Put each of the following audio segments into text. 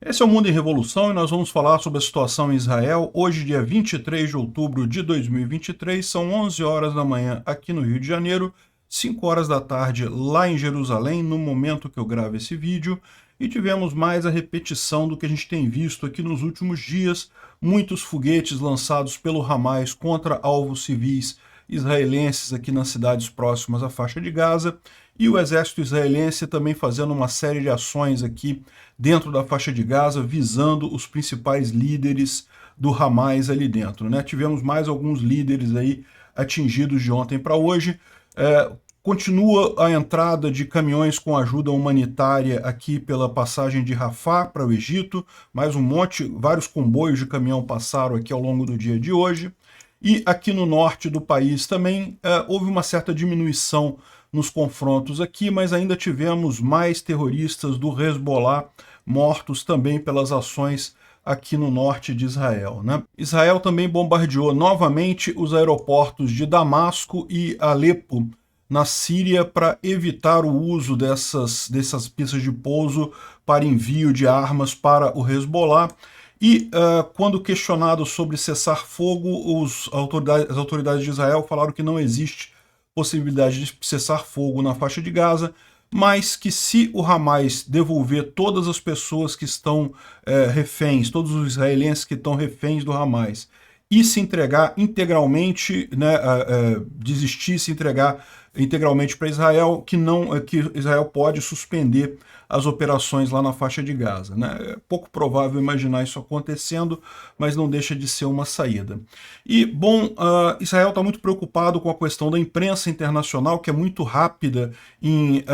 Esse é o Mundo em Revolução e nós vamos falar sobre a situação em Israel. Hoje, dia 23 de outubro de 2023, são 11 horas da manhã aqui no Rio de Janeiro, 5 horas da tarde lá em Jerusalém, no momento que eu gravo esse vídeo. E tivemos mais a repetição do que a gente tem visto aqui nos últimos dias. Muitos foguetes lançados pelo Hamas contra alvos civis israelenses aqui nas cidades próximas à faixa de Gaza. E o exército israelense também fazendo uma série de ações aqui dentro da faixa de Gaza, visando os principais líderes do Hamas ali dentro, né? Tivemos mais alguns líderes aí atingidos de ontem para hoje. Continua a entrada de caminhões com ajuda humanitária aqui pela passagem de Rafah para o Egito, mais um monte, vários comboios de caminhão passaram aqui ao longo do dia de hoje. E aqui no norte do país também houve uma certa diminuição nos confrontos aqui, mas ainda tivemos mais terroristas do Hezbollah mortos também pelas ações aqui no norte de Israel, né? Israel também bombardeou novamente os aeroportos de Damasco e Alepo, na Síria, para evitar o uso dessas pistas de pouso para envio de armas para o Hezbollah. E quando questionado sobre cessar-fogo, as autoridades de Israel falaram que não existe possibilidade de cessar-fogo na faixa de Gaza, mas que se o Hamas devolver todas as pessoas que estão reféns, todos os israelenses que estão reféns do Hamas, e se entregar integralmente, né, desistir, se entregar integralmente para Israel, que Israel pode suspender as operações lá na faixa de Gaza, né? É pouco provável imaginar isso acontecendo, mas não deixa de ser uma saída. E, bom, Israel está muito preocupado com a questão da imprensa internacional, que é muito rápida em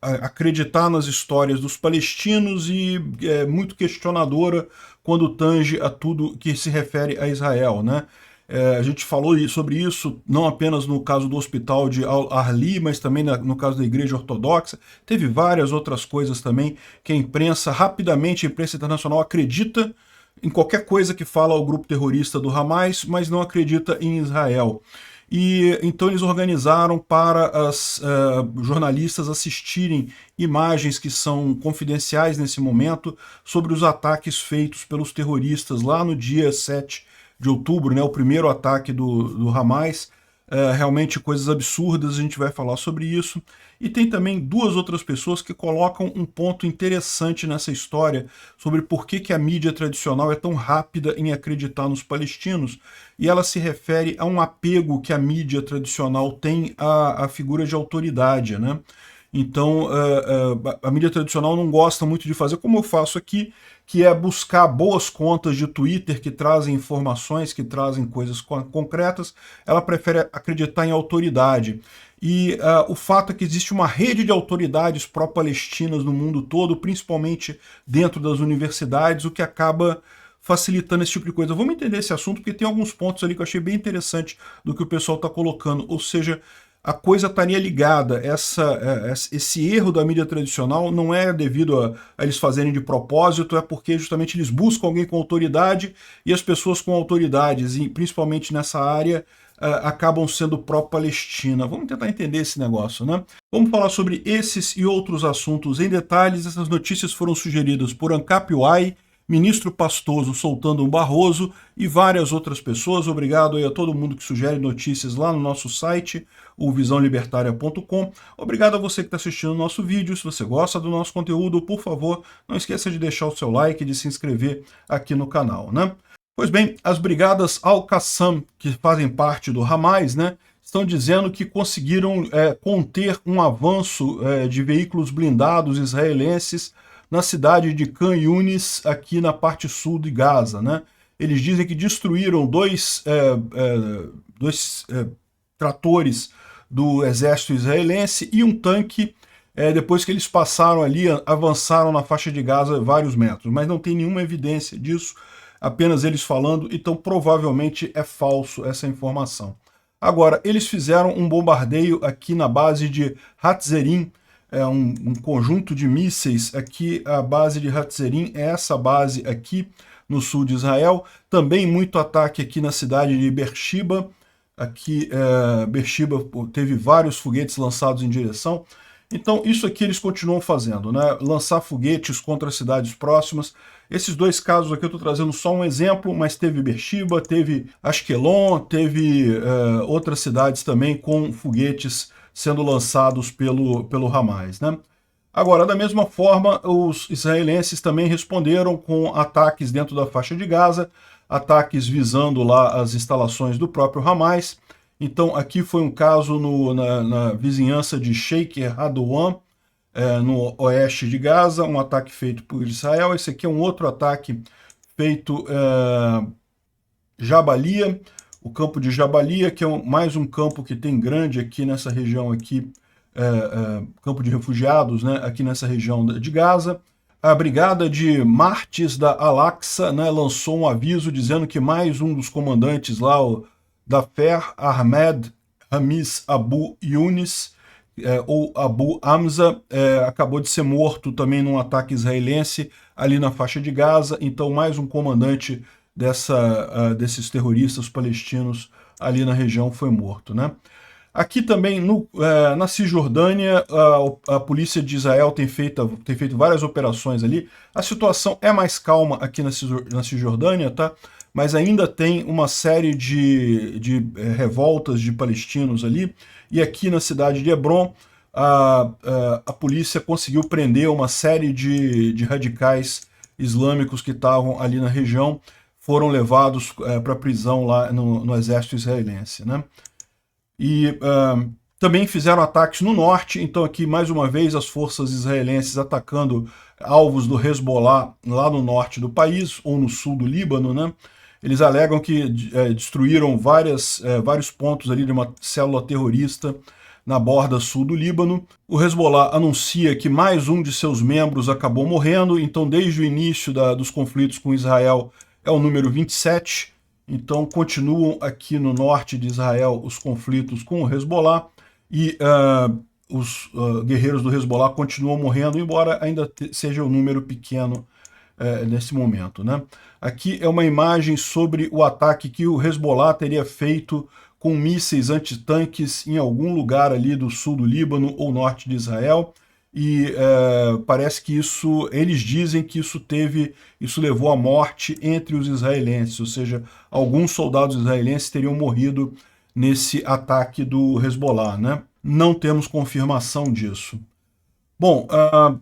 acreditar nas histórias dos palestinos e é muito questionadora quando tange a tudo que se refere a Israel, né? A gente falou sobre isso não apenas no caso do hospital de Al-Ahli, mas também no caso da Igreja Ortodoxa. Teve várias outras coisas também que a imprensa, rapidamente, a imprensa internacional acredita em qualquer coisa que fala o grupo terrorista do Hamas, mas não acredita em Israel. E então eles organizaram para as jornalistas assistirem imagens que são confidenciais nesse momento sobre os ataques feitos pelos terroristas lá no dia 7 de outubro, né, o primeiro ataque do Hamas. Realmente coisas absurdas, a gente vai falar sobre isso. E tem também duas outras pessoas que colocam um ponto interessante nessa história sobre por que a mídia tradicional é tão rápida em acreditar nos palestinos, e ela se refere a um apego que a mídia tradicional tem à figura de autoridade, né? Então, a mídia tradicional não gosta muito de fazer, como eu faço aqui, que é buscar boas contas de Twitter que trazem informações, que trazem coisas concretas. Ela prefere acreditar em autoridade. E o fato é que existe uma rede de autoridades pró-palestinas no mundo todo, principalmente dentro das universidades, o que acaba facilitando esse tipo de coisa. Vamos entender esse assunto, porque tem alguns pontos ali que eu achei bem interessante do que o pessoal está colocando. Ou seja, a coisa estaria ligada. Esse erro da mídia tradicional não é devido a eles fazerem de propósito, é porque justamente eles buscam alguém com autoridade, e as pessoas com autoridades, e principalmente nessa área, acabam sendo pró-Palestina. Vamos tentar entender esse negócio, né? Vamos falar sobre esses e outros assuntos em detalhes. Essas notícias foram sugeridas por Ancap Uai, Ministro Pastoso soltando um Barroso e várias outras pessoas. Obrigado aí a todo mundo que sugere notícias lá no nosso site, o visãolibertaria.com. Obrigado a você que está assistindo o nosso vídeo. Se você gosta do nosso conteúdo, por favor, não esqueça de deixar o seu like e de se inscrever aqui no canal, né? Pois bem, as brigadas Al-Qassam, que fazem parte do Hamas, né, estão dizendo que conseguiram conter um avanço de veículos blindados israelenses na cidade de Khan Yunis, aqui na parte sul de Gaza, né? Eles dizem que destruíram dois tratores do exército israelense e um tanque, depois que eles passaram ali, avançaram na faixa de Gaza vários metros, mas não tem nenhuma evidência disso, apenas eles falando, então provavelmente é falso essa informação. Agora, eles fizeram um bombardeio aqui na base de Hatzerim, um conjunto de mísseis aqui. A base de Hatzerim é essa base aqui no sul de Israel. Também muito ataque aqui na cidade de Beersheba. Aqui, Beersheba teve vários foguetes lançados em direção. Então, isso aqui eles continuam fazendo, né? Lançar foguetes contra cidades próximas. Esses dois casos aqui eu estou trazendo só um exemplo, mas teve Beersheba, teve Ashkelon, teve outras cidades também com foguetes sendo lançados pelo Hamas, né? Agora, da mesma forma, os israelenses também responderam com ataques dentro da faixa de Gaza, ataques visando lá as instalações do próprio Hamas. Então, aqui foi um caso na vizinhança de Sheikh Radouan, no oeste de Gaza, um ataque feito por Israel. Esse aqui é um outro ataque feito Jabalia, o campo de Jabalia, que é mais um campo que tem grande aqui nessa região aqui, campo de refugiados, né, aqui nessa região de Gaza. A brigada de Martes da Al-Aqsa, né, lançou um aviso dizendo que mais um dos comandantes lá, da FER, Ahmed Hamis Abu Yunis, ou Abu Hamza, acabou de ser morto também num ataque israelense ali na faixa de Gaza. Então, mais um comandante desses terroristas palestinos ali na região foi morto, né? Aqui também, na Cisjordânia, a polícia de Israel tem feito várias operações ali. A situação é mais calma aqui na Cisjordânia, tá? Mas ainda tem uma série de revoltas de palestinos ali. E aqui na cidade de Hebron, a polícia conseguiu prender uma série de radicais islâmicos que estavam ali na região, foram levados para prisão lá no exército israelense, né? E também fizeram ataques no norte, então aqui mais uma vez as forças israelenses atacando alvos do Hezbollah lá no norte do país, ou no sul do Líbano, né? Eles alegam que destruíram vários pontos ali de uma célula terrorista na borda sul do Líbano. O Hezbollah anuncia que mais um de seus membros acabou morrendo, então desde o início dos conflitos com Israel é o número 27, então continuam aqui no norte de Israel os conflitos com o Hezbollah, e os guerreiros do Hezbollah continuam morrendo, embora ainda seja um número pequeno nesse momento, né? Aqui é uma imagem sobre o ataque que o Hezbollah teria feito com mísseis antitanques em algum lugar ali do sul do Líbano ou norte de Israel, e parece que eles dizem que isso levou à morte entre os israelenses, ou seja, alguns soldados israelenses teriam morrido nesse ataque do Hezbollah, né? Não temos confirmação disso. Bom,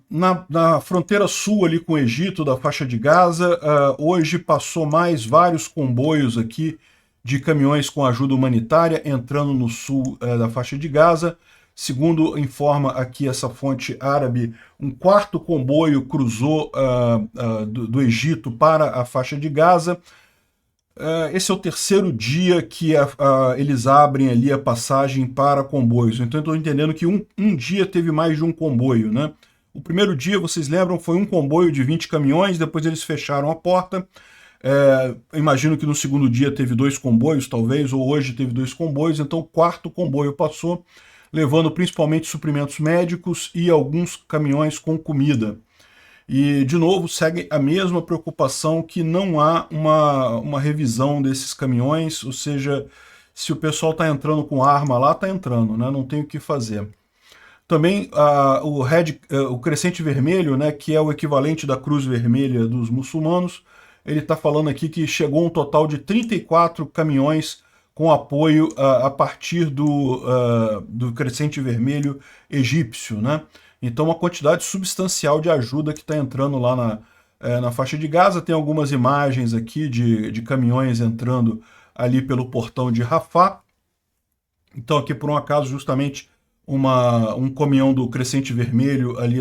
na fronteira sul ali com o Egito, da faixa de Gaza, hoje passou mais vários comboios aqui de caminhões com ajuda humanitária entrando no sul da faixa de Gaza. Segundo informa aqui essa fonte árabe, um quarto comboio cruzou do Egito para a faixa de Gaza. Esse é o terceiro dia que eles abrem ali a passagem para comboios. Então eu estou entendendo que um dia teve mais de um comboio, né? O primeiro dia, vocês lembram, foi um comboio de 20 caminhões, depois eles fecharam a porta. Imagino que no segundo dia teve 2 comboios, talvez, ou hoje teve 2 comboios, então o quarto comboio passou, levando principalmente suprimentos médicos e alguns caminhões com comida. E, de novo, segue a mesma preocupação que não há uma revisão desses caminhões, ou seja, se o pessoal está entrando com arma lá, está entrando, né? Não tem o que fazer. Também o Crescente Vermelho, né, que é o equivalente da Cruz Vermelha dos muçulmanos, ele está falando aqui que chegou um total de 34 caminhões com apoio a partir do Crescente Vermelho egípcio, né? Então, uma quantidade substancial de ajuda que está entrando lá na faixa de Gaza. Tem algumas imagens aqui de caminhões entrando ali pelo portão de Rafah. Então, aqui, por um acaso, justamente um caminhão do Crescente Vermelho ali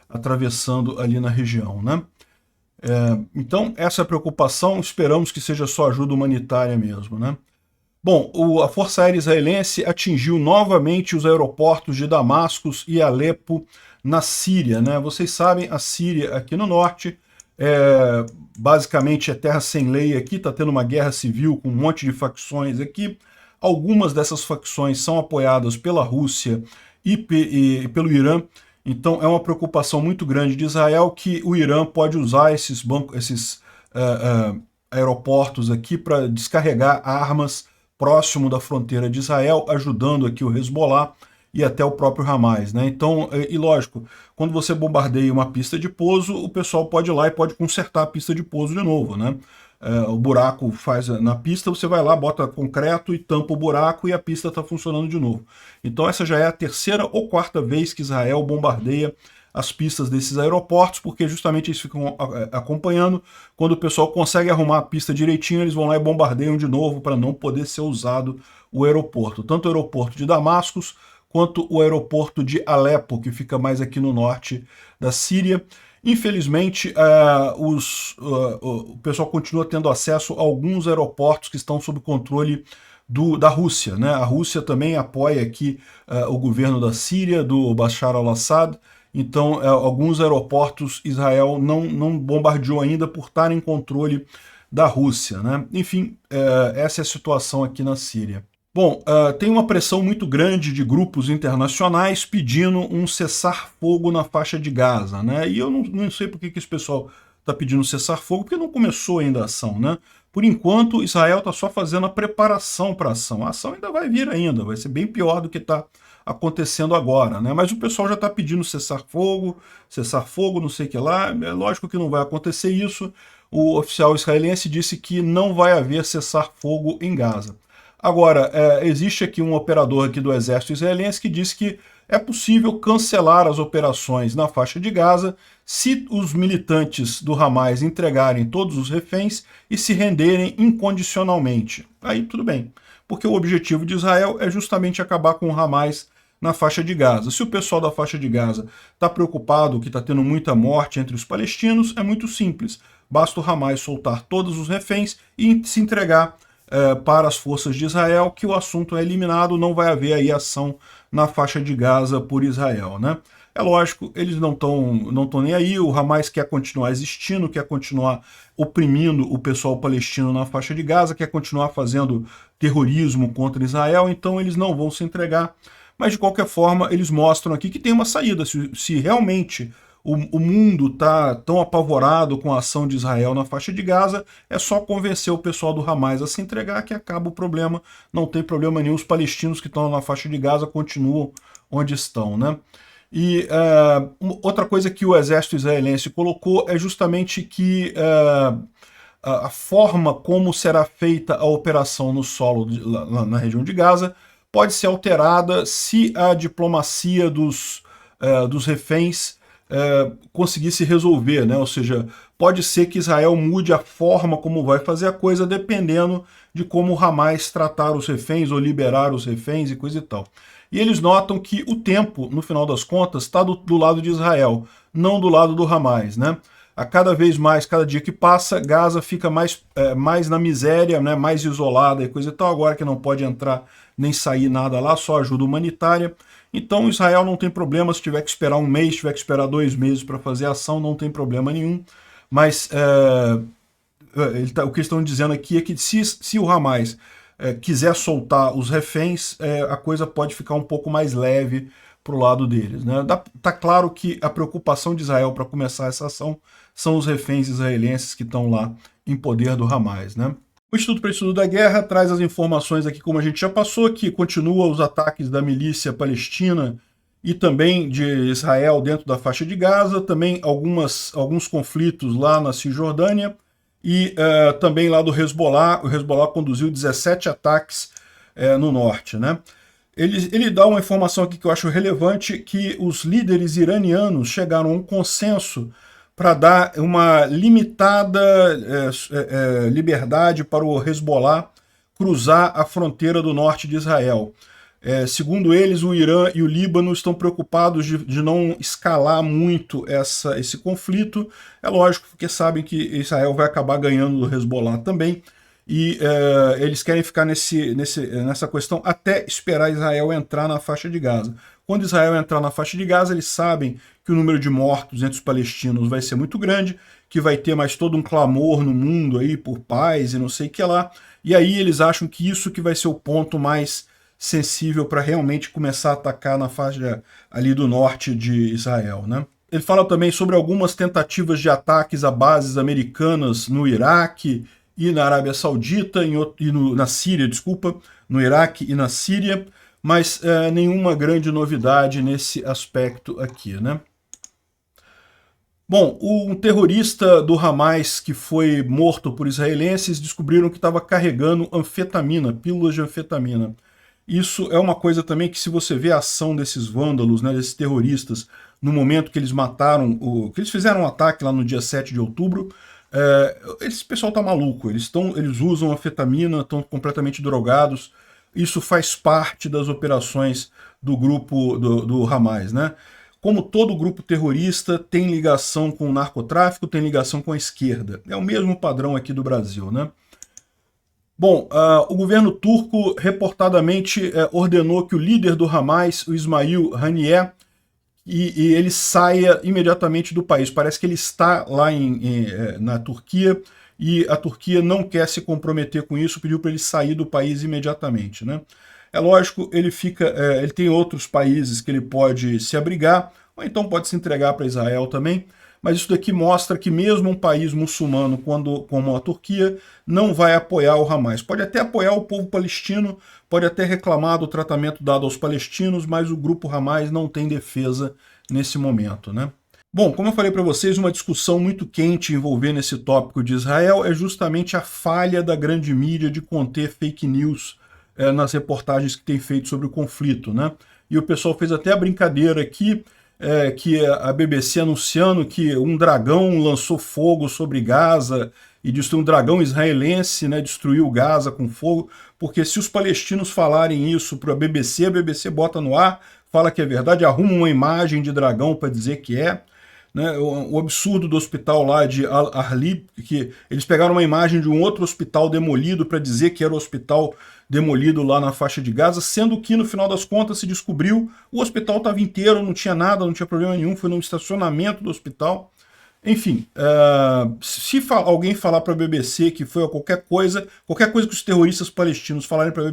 atravessando ali na região, né? Então, essa é a preocupação. Esperamos que seja só ajuda humanitária mesmo, né? Bom, a Força Aérea Israelense atingiu novamente os aeroportos de Damasco e Alepo, na Síria, né? Vocês sabem, a Síria aqui no norte, basicamente é terra sem lei aqui, está tendo uma guerra civil com um monte de facções aqui. Algumas dessas facções são apoiadas pela Rússia e pelo Irã, então é uma preocupação muito grande de Israel que o Irã pode usar esses aeroportos aqui para descarregar armas próximo da fronteira de Israel, ajudando aqui o Hezbollah. e até o próprio Hamas, né? Então, e lógico, quando você bombardeia uma pista de pouso, o pessoal pode ir lá e pode consertar a pista de pouso de novo, né? O buraco faz na pista, você vai lá, bota concreto e tampa o buraco e a pista está funcionando de novo. Então essa já é a terceira ou quarta vez que Israel bombardeia as pistas desses aeroportos, porque justamente eles ficam acompanhando. Quando o pessoal consegue arrumar a pista direitinho, eles vão lá e bombardeiam de novo para não poder ser usado o aeroporto. Tanto o aeroporto de Damascus, quanto o aeroporto de Alepo, que fica mais aqui no norte da Síria. Infelizmente, o pessoal continua tendo acesso a alguns aeroportos que estão sob controle da Rússia, né? A Rússia também apoia aqui o governo da Síria, do Bashar al-Assad. Então, alguns aeroportos Israel não bombardeou ainda por estar em controle da Rússia, né? Enfim, essa é a situação aqui na Síria. Bom, tem uma pressão muito grande de grupos internacionais pedindo um cessar-fogo na faixa de Gaza, né? E eu não sei por que esse pessoal está pedindo cessar-fogo, porque não começou ainda a ação, né? Por enquanto, Israel está só fazendo a preparação para a ação. A ação ainda vai vir ainda, vai ser bem pior do que está acontecendo agora, né? Mas o pessoal já está pedindo cessar-fogo, não sei o que lá. É lógico que não vai acontecer isso. O oficial israelense disse que não vai haver cessar-fogo em Gaza. Agora, existe aqui um operador aqui do exército israelense que diz que é possível cancelar as operações na faixa de Gaza se os militantes do Hamas entregarem todos os reféns e se renderem incondicionalmente. Aí tudo bem, porque o objetivo de Israel é justamente acabar com o Hamas na faixa de Gaza. Se o pessoal da faixa de Gaza está preocupado que está tendo muita morte entre os palestinos, é muito simples. Basta o Hamas soltar todos os reféns e se entregar para as forças de Israel, que o assunto é eliminado, não vai haver aí ação na faixa de Gaza por Israel, né? É lógico, eles não estão nem aí, o Hamas quer continuar existindo, quer continuar oprimindo o pessoal palestino na faixa de Gaza, quer continuar fazendo terrorismo contra Israel, então eles não vão se entregar. Mas de qualquer forma, eles mostram aqui que tem uma saída, se realmente o mundo está tão apavorado com a ação de Israel na faixa de Gaza, é só convencer o pessoal do Hamas a se entregar que acaba o problema, não tem problema nenhum, os palestinos que estão na faixa de Gaza continuam onde estão, né? E outra coisa que o exército israelense colocou é justamente que a forma como será feita a operação no solo na região de Gaza pode ser alterada se a diplomacia dos reféns conseguir se resolver, né? Ou seja, pode ser que Israel mude a forma como vai fazer a coisa, dependendo de como o Hamas tratar os reféns ou liberar os reféns e coisa e tal. E eles notam que o tempo, no final das contas, está do lado de Israel, não do lado do Hamas, né? A cada vez mais, cada dia que passa, Gaza fica mais na miséria, né? Mais isolada e coisa e tal, agora que não pode entrar nem sair nada lá, só ajuda humanitária. Então Israel não tem problema, se tiver que esperar um mês, tiver que esperar 2 meses para fazer a ação, não tem problema nenhum. Mas o que eles estão dizendo aqui é que se o Hamas quiser soltar os reféns, a coisa pode ficar um pouco mais leve para o lado deles, né? Tá claro que a preocupação de Israel para começar essa ação são os reféns israelenses que estão lá em poder do Hamas, né? O Instituto para Estudo da Guerra traz as informações aqui, como a gente já passou, que continua os ataques da milícia palestina e também de Israel dentro da faixa de Gaza, também alguns conflitos lá na Cisjordânia e também lá do Hezbollah. O Hezbollah conduziu 17 ataques no norte, né? Ele dá uma informação aqui que eu acho relevante, que os líderes iranianos chegaram a um consenso para dar uma limitada liberdade para o Hezbollah cruzar a fronteira do norte de Israel. Segundo eles, o Irã e o Líbano estão preocupados de não escalar muito esse conflito. É lógico, porque sabem que Israel vai acabar ganhando do Hezbollah também, e eles querem ficar nessa questão até esperar Israel entrar na faixa de Gaza. Quando Israel entrar na faixa de Gaza, eles sabem que o número de mortos entre os palestinos vai ser muito grande, que vai ter mais todo um clamor no mundo aí por paz e não sei o que lá, e aí eles acham que isso que vai ser o ponto mais sensível para realmente começar a atacar na faixa ali do norte de Israel, né? Ele fala também sobre algumas tentativas de ataques a bases americanas no Iraque e na Arábia Saudita, na Síria, desculpa, no Iraque e na Síria, mas nenhuma grande novidade nesse aspecto aqui, né? Bom, um terrorista do Hamas que foi morto por israelenses descobriram que estava carregando anfetamina, pílulas de anfetamina. Isso é uma coisa também que, se você vê a ação desses vândalos, né, desses terroristas, no momento que eles mataram, que eles fizeram um ataque lá no dia 7 de outubro, esse pessoal tá maluco, eles usam anfetamina, estão completamente drogados. Isso faz parte das operações do grupo do Hamas, né? Como todo grupo terrorista, tem ligação com o narcotráfico, tem ligação com a esquerda. É o mesmo padrão aqui do Brasil, né? Bom, o governo turco reportadamente ordenou que o líder do Hamas, o Ismail Haniyeh, e ele saia imediatamente do país. Parece que ele está lá na Turquia e a Turquia não quer se comprometer com isso, pediu para ele sair do país imediatamente, né? É lógico, ele tem outros países que ele pode se abrigar, ou então pode se entregar para Israel também, mas isso daqui mostra que mesmo um país muçulmano como a Turquia não vai apoiar o Hamas. Pode até apoiar o povo palestino, pode até reclamar do tratamento dado aos palestinos, mas o grupo Hamas não tem defesa nesse momento, né? Bom, como eu falei para vocês, uma discussão muito quente envolvendo esse tópico de Israel é justamente a falha da grande mídia de conter fake news nas reportagens que tem feito sobre o conflito, né? E o pessoal fez até a brincadeira aqui, que a BBC anunciando que um dragão lançou fogo sobre Gaza e destruiu um dragão israelense, né, destruiu Gaza com fogo, porque se os palestinos falarem isso para a BBC bota no ar, fala que é verdade, arruma uma imagem de dragão para dizer que é. Né, o absurdo do hospital lá de Al-Ahli, que eles pegaram uma imagem de um outro hospital demolido para dizer que era o hospital demolido lá na faixa de Gaza, sendo que no final das contas se descobriu o hospital estava inteiro, não tinha nada, não tinha problema nenhum, foi no estacionamento do hospital. Enfim, se alguém falar para a BBC que foi qualquer coisa que os terroristas palestinos falarem para a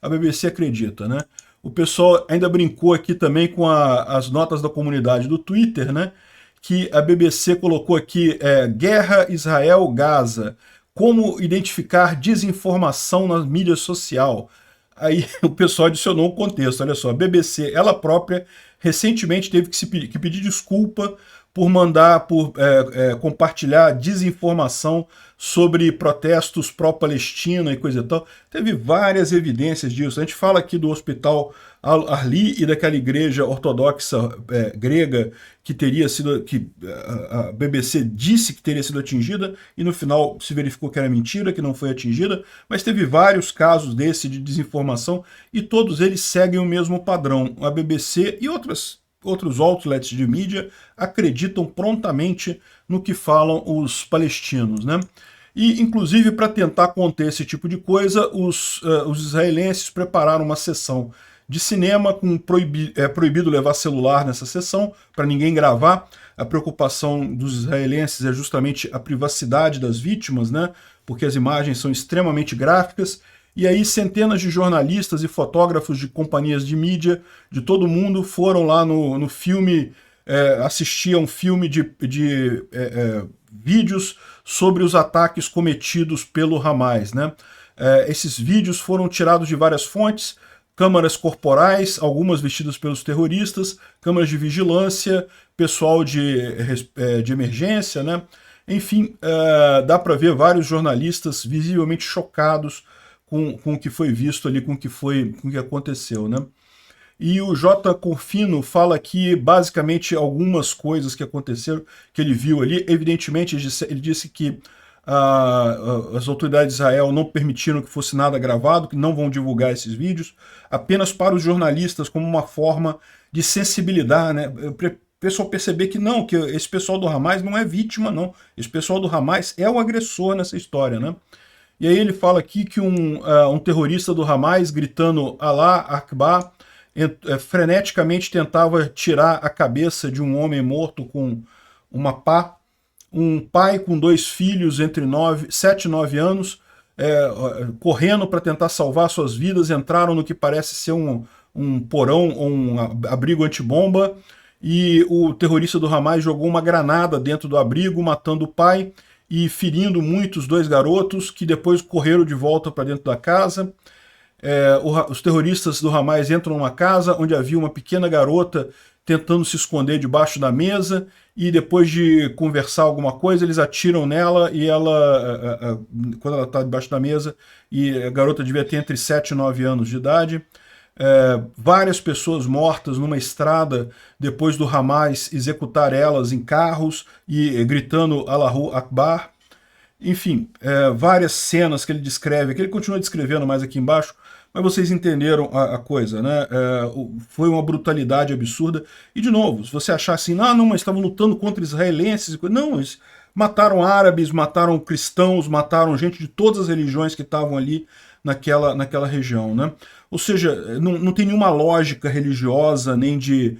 BBC acredita, né? O pessoal ainda brincou aqui também com as notas da comunidade do Twitter, né? Que a BBC colocou aqui, Guerra Israel-Gaza, como identificar desinformação na mídia social. Aí o pessoal adicionou o contexto, olha só, a BBC, ela própria, recentemente teve que pedir desculpa por compartilhar desinformação sobre protestos pró-Palestina e coisa e tal. Teve várias evidências disso. A gente fala aqui do hospital Al-Ahli e daquela igreja ortodoxa grega que a BBC disse que teria sido atingida e no final se verificou que era mentira, que não foi atingida, mas teve vários casos desse de desinformação e todos eles seguem o mesmo padrão. A BBC e outros outlets de mídia acreditam prontamente no que falam os palestinos, né? E, inclusive, para tentar conter esse tipo de coisa, os israelenses prepararam uma sessão de cinema com proibido levar celular nessa sessão, para ninguém gravar. A preocupação dos israelenses é justamente a privacidade das vítimas, né? Porque as imagens são extremamente gráficas. E aí centenas de jornalistas e fotógrafos de companhias de mídia de todo mundo foram lá no filme, assistir a um filme de vídeos sobre os ataques cometidos pelo Hamas, né? Esses vídeos foram tirados de várias fontes, câmaras corporais, algumas vestidas pelos terroristas, câmaras de vigilância, pessoal de emergência, né? Enfim, dá para ver vários jornalistas visivelmente chocados com o que foi visto ali, com o que aconteceu, né? E o J. Corfino fala aqui, basicamente, algumas coisas que aconteceram, que ele viu ali. Evidentemente, ele disse que as autoridades de Israel não permitiram que fosse nada gravado, que não vão divulgar esses vídeos, apenas para os jornalistas, como uma forma de sensibilidade, né? Para o pessoal perceber que não, que esse pessoal do Hamas não é vítima, não. Esse pessoal do Hamas é o agressor nessa história, né? E aí ele fala aqui que um terrorista do Hamas, gritando Allah Akbar, freneticamente tentava tirar a cabeça de um homem morto com uma pá. Um pai com 2 filhos entre 7 e 9 anos, correndo para tentar salvar suas vidas, entraram no que parece ser um porão ou um abrigo antibomba, e o terrorista do Hamas jogou uma granada dentro do abrigo, matando o pai e ferindo muito os 2 garotos, que depois correram de volta para dentro da casa. Os terroristas do Hamas entram numa casa onde havia uma pequena garota tentando se esconder debaixo da mesa, e depois de conversar alguma coisa, eles atiram nela, e ela, quando ela está debaixo da mesa, e a garota devia ter entre 7 e 9 anos de idade. Várias pessoas mortas numa estrada depois do Hamas executar elas em carros e gritando Allahu Akbar. Enfim, várias cenas que ele descreve, que ele continua descrevendo mais aqui embaixo, mas vocês entenderam a coisa, né? Foi uma brutalidade absurda. E, de novo, se você achar assim, não, mas estavam lutando contra israelenses, não, eles mataram árabes, mataram cristãos, mataram gente de todas as religiões que estavam ali naquela região, né? Ou seja, não tem nenhuma lógica religiosa, nem de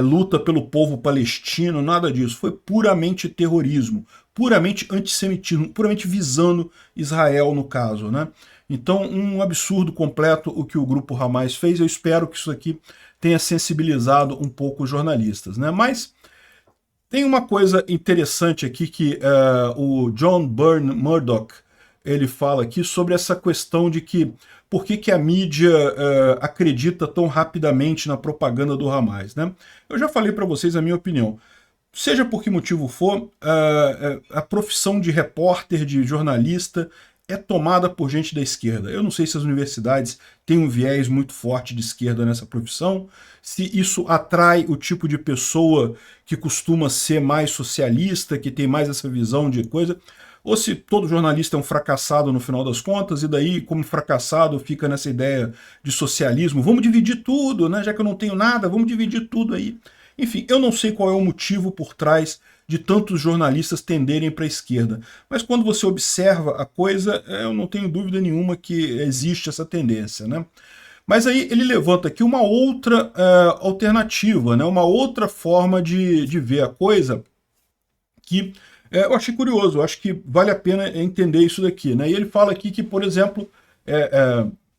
luta pelo povo palestino, nada disso. Foi puramente terrorismo, puramente antissemitismo, puramente visando Israel no caso, né? Então, um absurdo completo o que o grupo Hamas fez. Eu espero que isso aqui tenha sensibilizado um pouco os jornalistas, né? Mas tem uma coisa interessante aqui que o John Byrne Murdoch ele fala aqui sobre essa questão de que por que a mídia acredita tão rapidamente na propaganda do Hamas, né? Eu já falei para vocês a minha opinião. Seja por que motivo for, a profissão de repórter, de jornalista, é tomada por gente da esquerda. Eu não sei se as universidades têm um viés muito forte de esquerda nessa profissão, se isso atrai o tipo de pessoa que costuma ser mais socialista, que tem mais essa visão de coisa, ou se todo jornalista é um fracassado no final das contas, e daí, como fracassado, fica nessa ideia de socialismo, vamos dividir tudo, né? Já que eu não tenho nada, vamos dividir tudo aí. Enfim, eu não sei qual é o motivo por trás de tantos jornalistas tenderem para a esquerda, mas quando você observa a coisa, eu não tenho dúvida nenhuma que existe essa tendência, né? Mas aí ele levanta aqui uma outra alternativa, né? Uma outra forma de ver a coisa que eu achei curioso, eu acho que vale a pena entender isso daqui, né? E ele fala aqui que, por exemplo,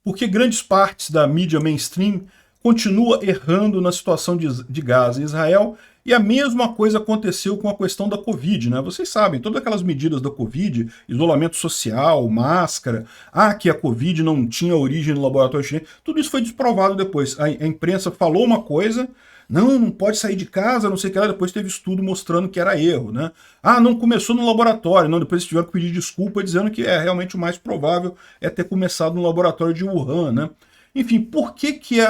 porque grandes partes da mídia mainstream continua errando na situação de Gaza e Israel, e a mesma coisa aconteceu com a questão da Covid, né? Vocês sabem, todas aquelas medidas da Covid, isolamento social, máscara, que a Covid não tinha origem no laboratório chinês, tudo isso foi desprovado depois. A imprensa falou uma coisa, não pode sair de casa, não sei o que lá, depois teve estudo mostrando que era erro, né? Não começou no laboratório, não, depois eles tiveram que pedir desculpa dizendo que realmente o mais provável é ter começado no laboratório de Wuhan, né? Enfim, por que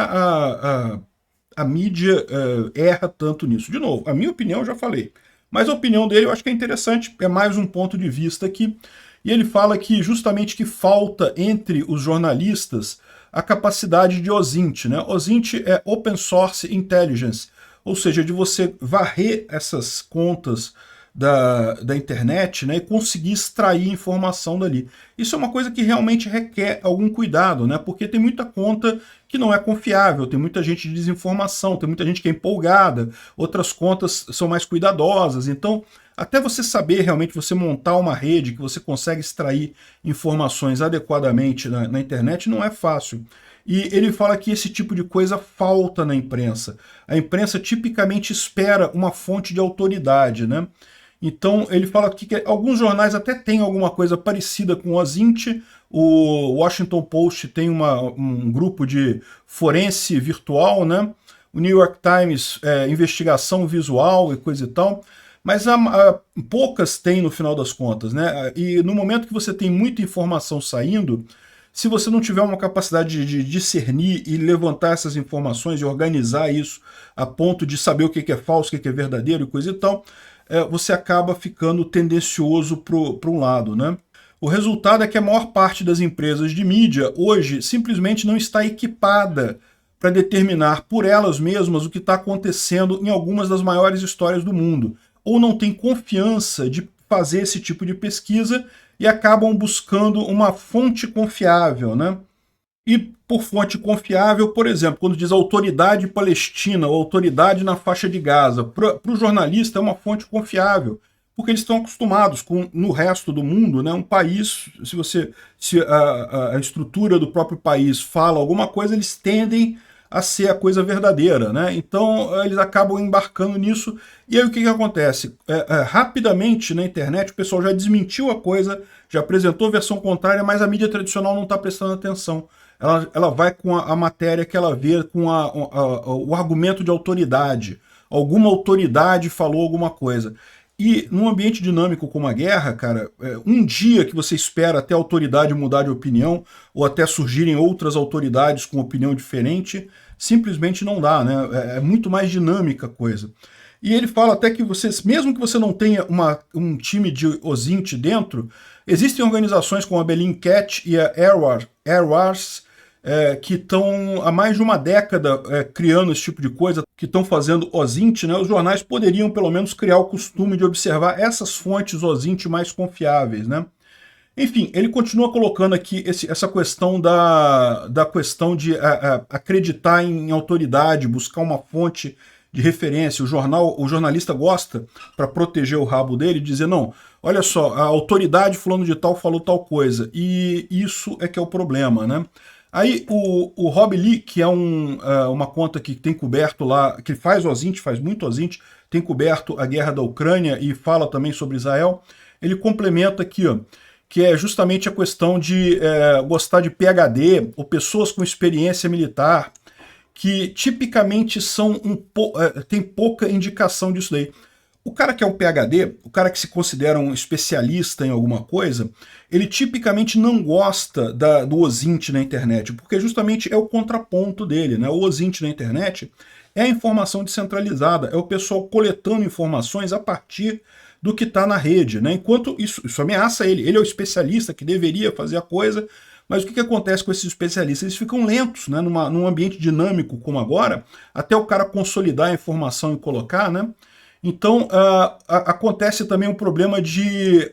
a mídia erra tanto nisso? De novo, a minha opinião eu já falei, mas a opinião dele eu acho que é interessante, é mais um ponto de vista aqui, e ele fala que justamente que falta entre os jornalistas a capacidade de OSINT, né? OSINT é Open Source Intelligence, ou seja, de você varrer essas contas da internet, né, e conseguir extrair informação dali. Isso é uma coisa que realmente requer algum cuidado, né, porque tem muita conta que não é confiável, tem muita gente de desinformação, tem muita gente que é empolgada, outras contas são mais cuidadosas, então até você saber realmente, você montar uma rede que você consegue extrair informações adequadamente na internet não é fácil. E ele fala que esse tipo de coisa falta na imprensa. A imprensa tipicamente espera uma fonte de autoridade, né? Então ele fala aqui que alguns jornais até têm alguma coisa parecida com o OSINT. O Washington Post tem um grupo de forense virtual, né? O New York Times, investigação visual e coisa e tal. Mas poucas têm no final das contas, né? E no momento que você tem muita informação saindo, se você não tiver uma capacidade de discernir e levantar essas informações e organizar isso a ponto de saber o que é falso, o que é verdadeiro e coisa e tal, você acaba ficando tendencioso para um lado, né? O resultado é que a maior parte das empresas de mídia hoje simplesmente não está equipada para determinar por elas mesmas o que está acontecendo em algumas das maiores histórias do mundo, ou não tem confiança de fazer esse tipo de pesquisa e acabam buscando uma fonte confiável, né? E por fonte confiável, por exemplo, quando diz autoridade palestina ou autoridade na faixa de Gaza, para o jornalista é uma fonte confiável, porque eles estão acostumados com, no resto do mundo, né, um país, se a estrutura do próprio país fala alguma coisa, eles tendem a ser a coisa verdadeira, né? Então eles acabam embarcando nisso, e aí o que acontece? Rapidamente na internet o pessoal já desmentiu a coisa, já apresentou a versão contrária, mas a mídia tradicional não está prestando atenção. ela vai com a matéria que ela vê com o argumento de autoridade. Alguma autoridade falou alguma coisa. E num ambiente dinâmico como a guerra, cara, um dia que você espera até a autoridade mudar de opinião, ou até surgirem outras autoridades com opinião diferente, simplesmente não dá, né? É muito mais dinâmica a coisa. E ele fala até que você, mesmo que você não tenha um time de OSINT dentro, existem organizações como a Bellingcat e a Airwars, que estão há mais de uma década criando esse tipo de coisa, que estão fazendo OSINT, né? Os jornais poderiam pelo menos criar o costume de observar essas fontes OSINT mais confiáveis, né? Enfim, ele continua colocando aqui essa questão da questão de acreditar em autoridade, buscar uma fonte de referência. O jornalista gosta, para proteger o rabo dele, dizer, não, olha só, a autoridade fulano de tal falou tal coisa, e isso é que é o problema, né? Aí o Rob Lee, que é uma conta que tem coberto lá, que faz OSINT, faz muito OSINT, tem coberto a guerra da Ucrânia e fala também sobre Israel, ele complementa aqui, ó, que é justamente a questão de gostar de PhD, ou pessoas com experiência militar, que tipicamente tem pouca indicação disso daí. O cara que é um PhD, o cara que se considera um especialista em alguma coisa, ele tipicamente não gosta do OSINT na internet, porque justamente é o contraponto dele, né? O OSINT na internet é a informação descentralizada, é o pessoal coletando informações a partir do que está na rede, né? Enquanto isso ameaça ele. Ele é o especialista que deveria fazer a coisa, mas o que acontece com esses especialistas? Eles ficam lentos, né? Num ambiente dinâmico como agora, até o cara consolidar a informação e colocar, né? Então, acontece também um problema de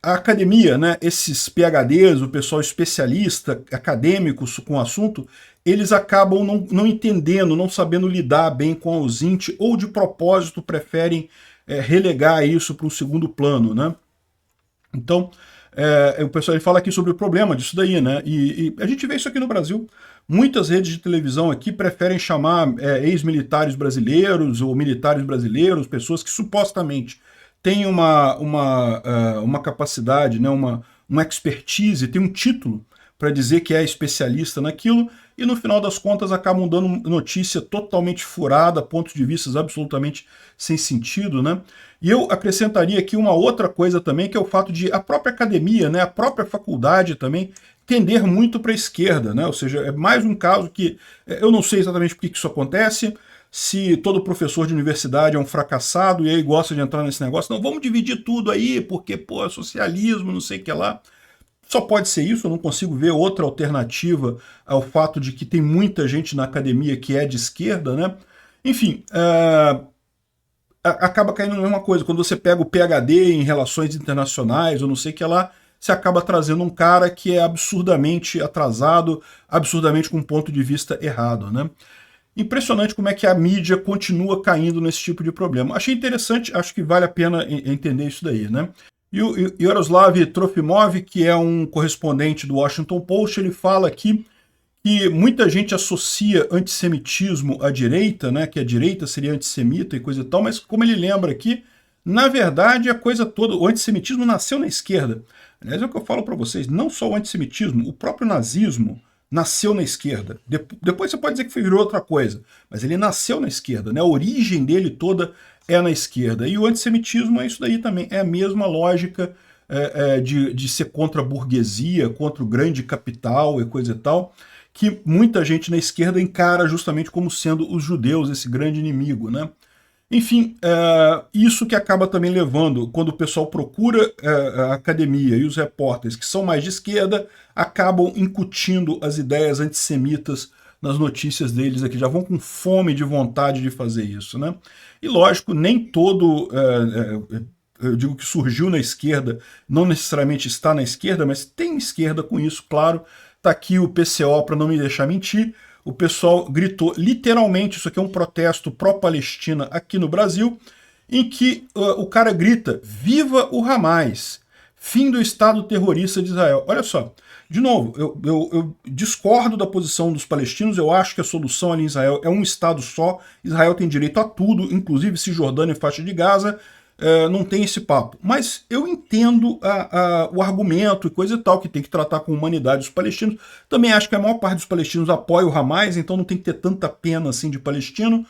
a academia, né, esses PhDs, o pessoal especialista, acadêmicos com o assunto, eles acabam não entendendo, não sabendo lidar bem com a OSINT, ou de propósito preferem relegar isso para um segundo plano, né? Então, o pessoal ele fala aqui sobre o problema disso daí, né? E a gente vê isso aqui no Brasil. Muitas redes de televisão aqui preferem chamar ex-militares brasileiros ou militares brasileiros, pessoas que supostamente têm uma capacidade, né, uma expertise, tem um título para dizer que é especialista naquilo, e no final das contas acabam dando notícia totalmente furada, pontos de vista absolutamente sem sentido, né? E eu acrescentaria aqui uma outra coisa também, que é o fato de a própria academia, né, a própria faculdade também, tender muito para a esquerda, né? Ou seja, é mais um caso que eu não sei exatamente por que isso acontece, se todo professor de universidade é um fracassado e aí gosta de entrar nesse negócio, não, vamos dividir tudo aí, porque, pô, é socialismo, não sei o que lá. Só pode ser isso, eu não consigo ver outra alternativa ao fato de que tem muita gente na academia que é de esquerda, né? Enfim, acaba caindo na mesma coisa. Quando você pega o PhD em relações internacionais, ou não sei o que lá, você acaba trazendo um cara que é absurdamente atrasado, absurdamente com um ponto de vista errado, né? Impressionante como é que a mídia continua caindo nesse tipo de problema. Achei interessante, acho que vale a pena entender isso daí, né? E o Yaroslav Trofimov, que é um correspondente do Washington Post, ele fala aqui que muita gente associa antissemitismo à direita, né? Que a direita seria antissemita e coisa e tal, mas como ele lembra aqui, na verdade a coisa toda, o antissemitismo nasceu na esquerda. Aliás, é o que eu falo para vocês, não só o antissemitismo, o próprio nazismo nasceu na esquerda. Depois você pode dizer que virou outra coisa, mas ele nasceu na esquerda, né? A origem dele toda é na esquerda. E o antissemitismo é isso daí também, é a mesma lógica de ser contra a burguesia, contra o grande capital e coisa e tal, que muita gente na esquerda encara justamente como sendo os judeus, esse grande inimigo, né? Enfim, isso que acaba também levando, quando o pessoal procura a academia e os repórteres que são mais de esquerda, acabam incutindo as ideias antissemitas nas notícias deles aqui, já vão com fome de vontade de fazer isso, né? E lógico, nem todo, eu digo que surgiu na esquerda, não necessariamente está na esquerda, mas tem esquerda com isso, claro. Tá aqui o PCO para não me deixar mentir. O pessoal gritou literalmente, isso aqui é um protesto pró-Palestina aqui no Brasil, em que o cara grita, viva o Hamas, fim do Estado terrorista de Israel. Olha só, de novo, eu discordo da posição dos palestinos, eu acho que a solução ali em Israel é um Estado só, Israel tem direito a tudo, inclusive Cisjordânia e faixa de Gaza, não tem esse papo. Mas eu entendo o argumento e coisa e tal, que tem que tratar com humanidade os palestinos. Também acho que a maior parte dos palestinos apoia o Hamas, então não tem que ter tanta pena assim de palestino.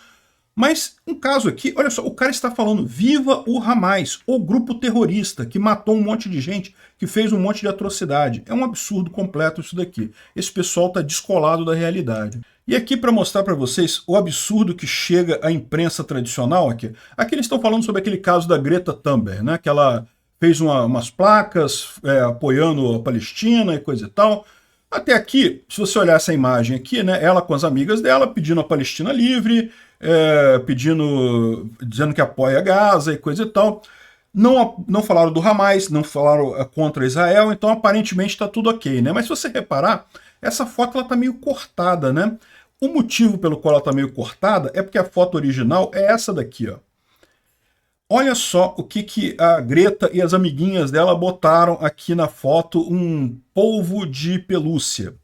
Mas um caso aqui, olha só, o cara está falando viva o Hamas, o grupo terrorista que matou um monte de gente, que fez um monte de atrocidade. É um absurdo completo isso daqui. Esse pessoal está descolado da realidade. E aqui para mostrar para vocês o absurdo que chega à imprensa tradicional aqui eles estão falando sobre aquele caso da Greta Thunberg, né, que ela fez umas placas apoiando a Palestina e coisa e tal. Até aqui, se você olhar essa imagem aqui, né, ela com as amigas dela pedindo a Palestina livre, dizendo que apoia Gaza e coisa e tal. Não falaram do Hamas, não falaram contra Israel, então aparentemente está tudo ok, né? Mas se você reparar, essa foto está meio cortada, né? O motivo pelo qual ela está meio cortada é porque a foto original é essa daqui, ó. Olha só o que a Greta e as amiguinhas dela botaram aqui na foto, um polvo de pelúcia.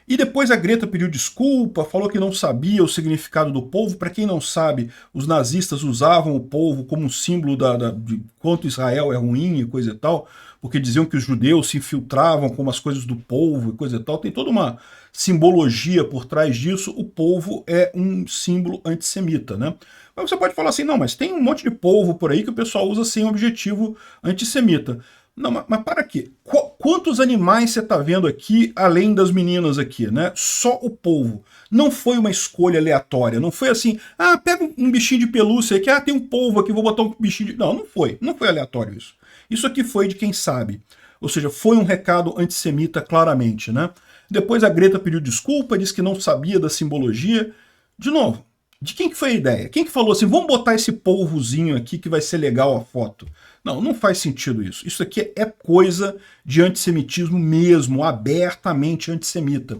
E depois a Greta pediu desculpa, falou que não sabia o significado do polvo. Para quem não sabe, os nazistas usavam o polvo como um símbolo de quanto Israel é ruim e coisa e tal, porque diziam que os judeus se infiltravam com as coisas do polvo e coisa e tal. Tem toda uma simbologia por trás disso. O polvo é um símbolo antissemita, né? Mas você pode falar assim, não, mas tem um monte de polvo por aí que o pessoal usa sem objetivo antissemita. Não, mas para aqui. Quantos animais você está vendo aqui, além das meninas aqui, né? Só o polvo. Não foi uma escolha aleatória. Não foi assim, pega um bichinho de pelúcia aqui, tem um polvo aqui, vou botar um bichinho de... Não, não foi. Não foi aleatório isso. Isso aqui foi de quem sabe. Ou seja, foi um recado antissemita claramente, né? Depois a Greta pediu desculpa, disse que não sabia da simbologia. De novo, de quem que foi a ideia? Quem que falou assim, vamos botar esse polvozinho aqui que vai ser legal a foto? Não, não faz sentido isso. Isso aqui é coisa de antissemitismo mesmo, abertamente antissemita.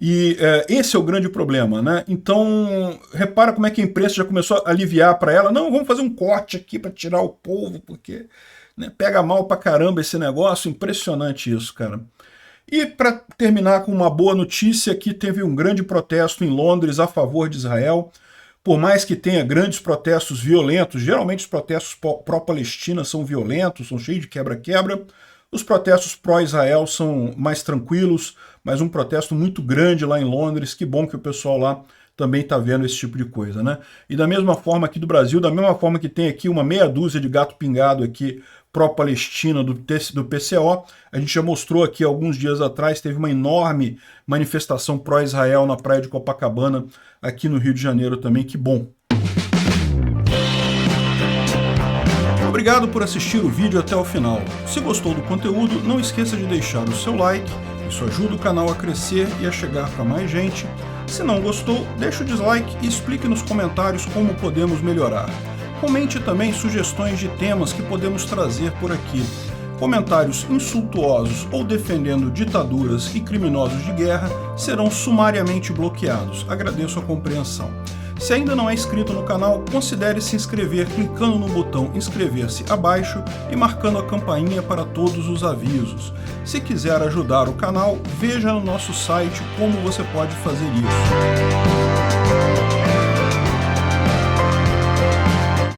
E esse é o grande problema, né? Então, repara como é que a imprensa já começou a aliviar para ela. Não, vamos fazer um corte aqui para tirar o polvo, porque pega mal pra caramba esse negócio. Impressionante isso, cara. E para terminar com uma boa notícia, aqui teve um grande protesto em Londres a favor de Israel. Por mais que tenha grandes protestos violentos, geralmente os protestos pró-Palestina são violentos, são cheios de quebra-quebra, os protestos pró-Israel são mais tranquilos, mas um protesto muito grande lá em Londres, que bom que o pessoal lá também está vendo esse tipo de coisa, né? E da mesma forma aqui do Brasil, da mesma forma que tem aqui uma meia dúzia de gato pingado aqui pró-Palestina do PCO, a gente já mostrou aqui alguns dias atrás, teve uma enorme manifestação pró-Israel na praia de Copacabana, aqui no Rio de Janeiro também, que bom. Obrigado por assistir o vídeo até o final. Se gostou do conteúdo, não esqueça de deixar o seu like, isso ajuda o canal a crescer e a chegar para mais gente. Se não gostou, deixe o dislike e explique nos comentários como podemos melhorar. Comente também sugestões de temas que podemos trazer por aqui. Comentários insultuosos ou defendendo ditaduras e criminosos de guerra serão sumariamente bloqueados. Agradeço a compreensão. Se ainda não é inscrito no canal, considere se inscrever clicando no botão inscrever-se abaixo e marcando a campainha para todos os avisos. Se quiser ajudar o canal, veja no nosso site como você pode fazer isso.